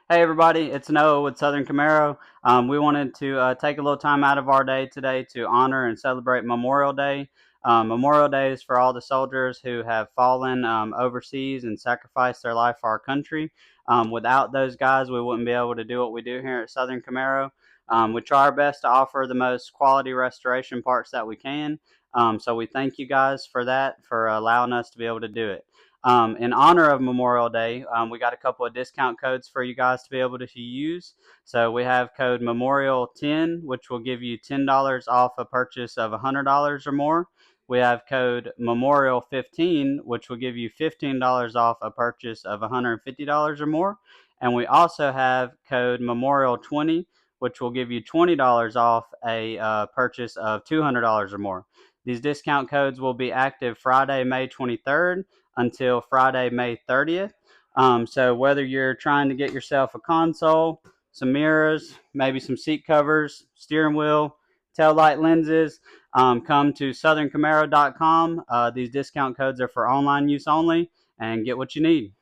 Hey everybody, it's Noah with Southern Camaro. We wanted to take a little time out of our day today to honor and celebrate Memorial Day. Memorial Day is for all the soldiers who have fallen overseas and sacrificed their life for our country. Without those guys, we wouldn't be able to do what we do here at Southern Camaro. We try our best to offer the most quality restoration parts that we can. So we thank you guys for that, for allowing us to be able to do it. In honor of Memorial Day, we got a couple of discount codes for you guys to be able to use. So we have code Memorial10, which will give you $10 off a purchase of $100 or more. We have code Memorial15, which will give you $15 off a purchase of $150 or more. And we also have code Memorial20, which will give you $20 off a purchase of $200 or more. These discount codes will be active Friday, May 23rd until Friday, May 30th. So whether you're trying to get yourself a console, some mirrors, maybe some seat covers, steering wheel, tail light lenses, come to southerncamaro.com. These discount codes are for online use only, and get what you need.